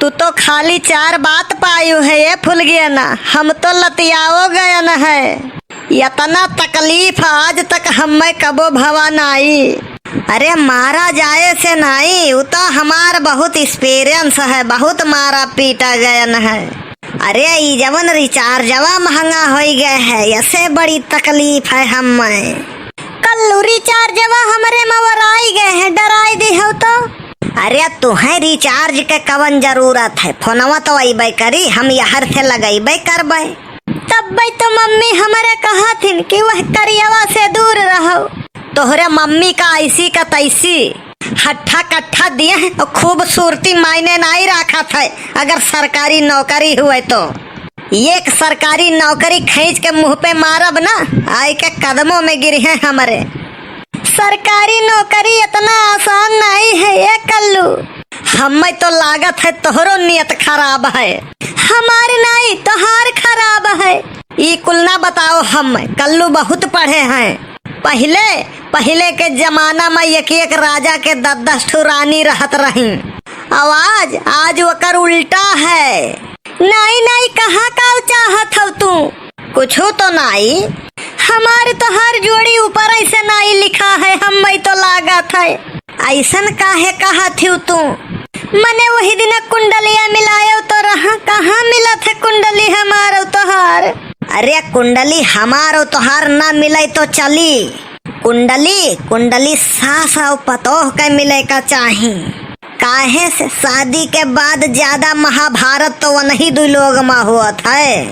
तू तो खाली 4 बात पायु है ये फुल गया ना, हम तो लतियाओ गया न है। इतना तकलीफ आज तक हमें कबो भवा नाई। अरे मारा जाए से नहीं, वो तो हमार बहुत एक्सपीरियंस है, बहुत मारा पीटा गया न है। अरे ई जवन रिचार्जवा महंगा हो गया है, ऐसे बड़ी तकलीफ है हमें। कल रिचार्जवा हमारे मवराई गए हैं, डराई दी हो तो। अरे तुम्हें रिचार्ज के कवन जरूरत है, फोनवा तो अबे करी, हम यहाँ से लगेबे करबे। तब भाई तो मम्मी हमारे कहा थी कि वह करियवा से दूर रहो। तोहरे मम्मी का ऐसी का तैसी हट्ठा कट्ठा दिए हैं और खूबसूरती मायने नहीं रखा था। अगर सरकारी नौकरी हुए तो एक सरकारी नौकरी खींच के मुंह पे मारब ना, आई के कदमों में गिरी है हमारे। सरकारी नौकरी इतना आसान नहीं है ये कल्लू। हमें तो लागत है तोहरो नियत खराब है, हमारे नहीं तोहार खराब है। ई कुल ना बताओ, हम कल्लू बहुत पढ़े हैं। पहले के जमाना में एक राजा के 10 ठो रानी रहत रही। आज वकर उल्टा है। नहीं कहाँ का चाहत हो तू? कुछ तो नहीं, हमारे तो हर जोड़ी ऊपर ऐसे नहीं लिखा है। हम तो लागत है ऐसन काहे कहा थी तू? मने वही दिन कुंडलिया मिलायो तो रहा, कहाँ मिला थे कुंडली हमारो तोहार? अरे कुंडली हमारो तोहार ना मिले तो चली। कुंडली सास और पतोह के मिले का चाही। काहे से शादी के बाद ज्यादा महाभारत तो वही 2 लोग में हुआ है।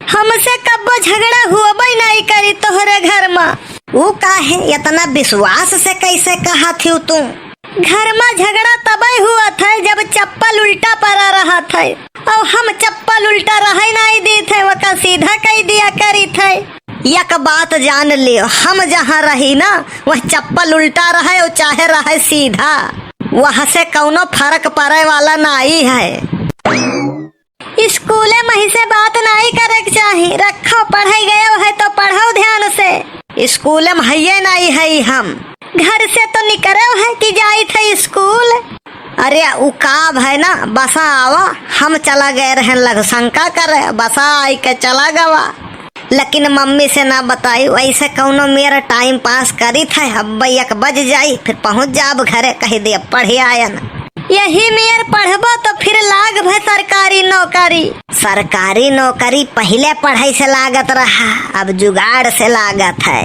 हमसे कब्बो झगड़ा हुआ भी नहीं करी तोहरे घर में। वो काहे इतना विश्वास से कैसे कहा थी तू? घर में झगड़ा तभी हुआ था जब चप्पल उल्टा पड़ा रहा था, और हम चप्पल उल्टा रहे नहीं दी थे, वका सीधा कह दिया करी थे। एक बात जान लियो, हम जहाँ रही ना वह चप्पल उल्टा रहे और चाहे रहे सीधा, वहाँ से कौनो फर्क पड़े वाला नहीं है। स्कूले में से बात नहीं करे के चाहिए। रखो पढ़ाई गए है तो पढ़ो ध्यान से। स्कूल में है नहीं है, हम घर से तो निकले है कि जाई थे स्कूल। अरे उकाब है ना, बसा आवा, हम चला गए रहे लग शंका करे, बसा आई के चला गवा। लेकिन मम्मी से ना बताई, वैसे कौनो मेरा टाइम पास करी था। अब 1 बज जाई, फिर पहुँच जाब घरे, कह दिया पढ़े आयन। यही मेयर पढ़बो तो फिर लाग भे सरकारी नौकरी। सरकारी नौकरी पहले पढ़ाई से लागत रहा, अब जुगाड़ से लागत है।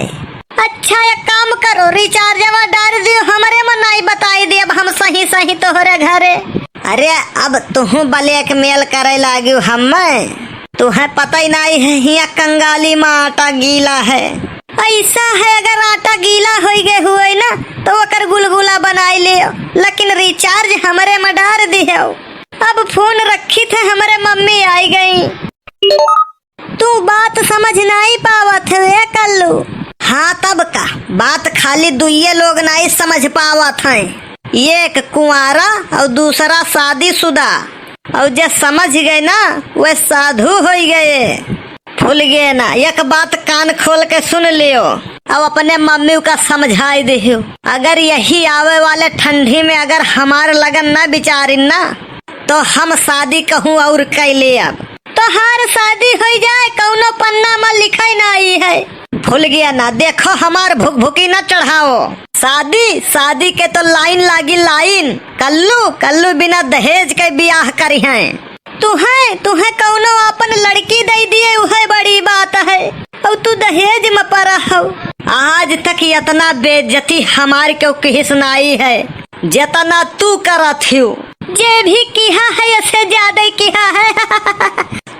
अच्छा एक काम करो, रिचार्जवा डाल दियो, हमारे में नहीं बताई दे, अब हम सही तोहरे घरे। अरे अब तुहू ब्लैकमेल करे लागियो हमें, तुम्हें पता ही नहीं है यहाँ कंगाली में आटा गीला है। ऐसा है अगर आटा गीला हो गए हुए ना तो वकर गुलगुला बनाई लियो, लेकिन रिचार्ज हमारे में डाल दियो। अब फोन रखी थे, हमारे मम्मी आई गई। तू बात समझ नहीं पावत है कल्लू? हाँ तब का बात खाली 2 लोग नहीं समझ पावत है, एक कुंवारा और दूसरा शादीशुदा। और जो समझ गए ना वे साधु हो गए, फूल गए ना। एक बात कान खोल के सुन लियो, अब अपने मम्मी का समझाई दियो। अगर यही आवे वाले ठंडी में अगर हमारे लगन न बिचारी ना तो हम शादी कहूँ और कैले। अब तो हर शादी हो जाए, कौनो पन्ना में लिखाई नहीं है। भूल गया ना, देखो हमार भुकी न चढ़ाओ। शादी के तो लाइन लागी लाइन। कल्लू बिना दहेज के ब्याह करी है। तुम्हें कौनो अपन लड़की दे दिए वह बड़ी बात है, और तू दहेज में पड़ा हो। आज तक इतना बेइज्जती हमारे क्यों किसी सुनाई है जितना तू करत हो। जे भी किया है ऐसे ज्यादा किया है।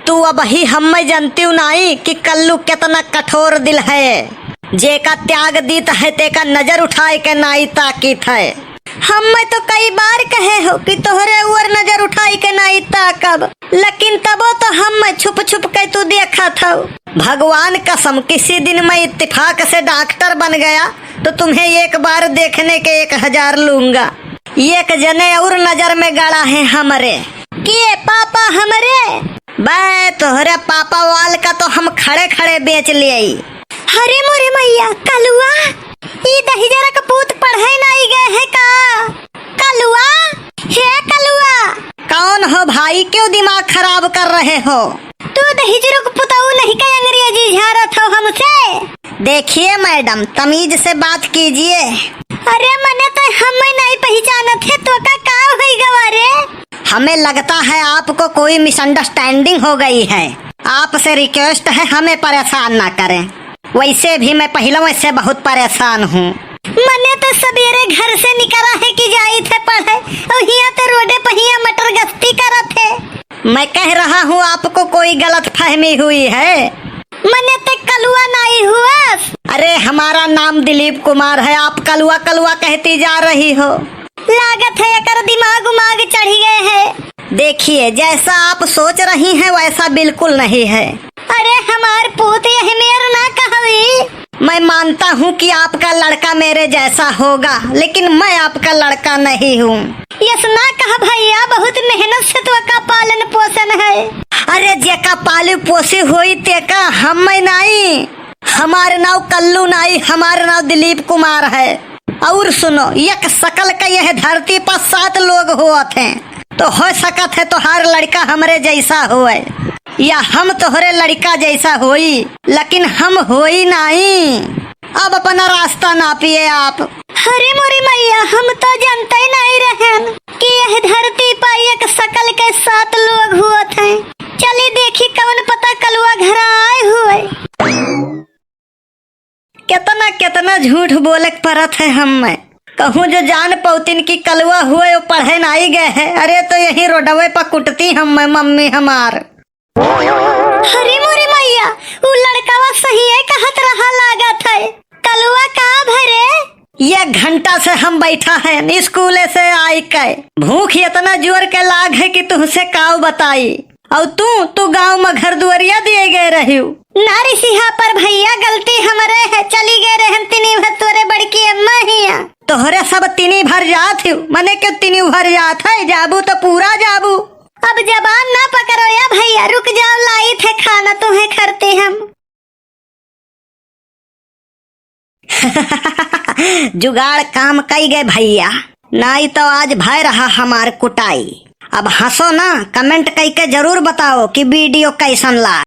तू अब ही हम जानती हूँ नहीं कि कल्लू कितना कठोर दिल है, जे का त्याग दीत है ते का नजर उठाए के नहीं ताकीत है। हम तो कई बार कहे हो कि तोहरे ऊपर नजर उठाई के नहीं ताकब, लेकिन तबो तो हम छुप के तू देखा था। भगवान कसम किसी दिन मैं इत्तेफाक से डॉक्टर बन गया तो तुम्हें एक बार देखने के 1000 लूंगा। एक जने और नजर में गड़ा है हमरे कि पापा हमरे। बे तोहरे पापा वाल का तो हम खड़े बेच लिए। हरे मोरे मैया, कलुआ ई दहिजरा का पूत पढ़े नहीं गए है का? कलुआ हे कलुआ, कौन हो भाई, क्यों दिमाग खराब कर रहे हो? तू दहिजरुक पुताऊ नहीं का अंग्रेजी झारत हो हमसे। देखिए मैडम, तमीज से बात कीजिए। अरे मने तो हम नहीं पहचानत है तो का होई गवारे? हमें लगता है आपको कोई मिसअंडरस्टैंडिंग हो गई है। आपसे रिक्वेस्ट है हमें परेशान ना करें। वैसे भी मैं पहले से बहुत परेशान हूँ। मने तो सवेरे घर से निकला है कि जाई थे पढ़े और यहाँ तो रोडे पहिया मटर गश्ती करत है। मैं कह रहा हूँ आपको कोई गलत फहमी हुई है। मने तो कलुआ नहीं हुआ। अरे हमारा नाम दिलीप कुमार है, आप कलुआ कलुआ कहती जा रही हो। लागत है अगर दिमाग उमाग चढ़ी गए है। देखिए जैसा आप सोच रही हैं वैसा बिल्कुल नहीं है। अरे हमार पूत यही मेर ना कहवी। मैं मानता हूँ कि आपका लड़का मेरे जैसा होगा, लेकिन मैं आपका लड़का नहीं हूँ। यस ना कहा भैया, बहुत मेहनत से तो का पालन पोषण है। अरे जेका पाली पोसी हुई तेका हम नहीं। हमारे नाव कल्लू नहीं, हमारे नाव दिलीप कुमार है। और सुनो, एक शकल का यह धरती पर 7 लोग होते हैं, तो हो सकत है तोहार लड़का हमरे जैसा होए या हम तोहरे लड़का जैसा होई, लेकिन हम होई नहीं। अब अपना रास्ता नापिए आप। हरे मोरी मैया, हम तो जानते ही नहीं रहन कि यह धरती पर एक शकल के 7 लोग होते हैं। चलिए देखी कवन पता कलुआ घर आए हुए। कितना कितना झूठ बोले परत है हम में। कहूँ जो जान पौतिन की कलुआ हुए वो पढ़े नहीं गए है। अरे तो यही रोडवे पर कुटती हम में मम्मी हमार। हरी मोरी मैया, वो लड़कावा सही है कहत रहा लागत है। कलुआ का भरे? 1 घंटा से हम बैठा है स्कूल से आई के। भूख इतना जोर के लाग है कि तुमसे काव बताई। और तू गांव में घर दुआरिया दिए गए रही नारी सिहा पर भैया गलती हमारे है। चली गए रहन तिनी भर तोरे बड़की अम्मा हिया। तोहरे सब तिनी भर जात हूँ, मने क्यों तिनी भर जात है? जाबू तो पूरा जाबू। अब जबान ना पकड़ो या भैया, रुक जाओ, लाई थे खाना तुम्हें करते हम। जुगाड़ काम कई गए भैया, नहीं तो आज भय रहा हमार कुटाई। अब हंसो ना, कमेंट करके जरूर बताओ कि वीडियो कैसन ला।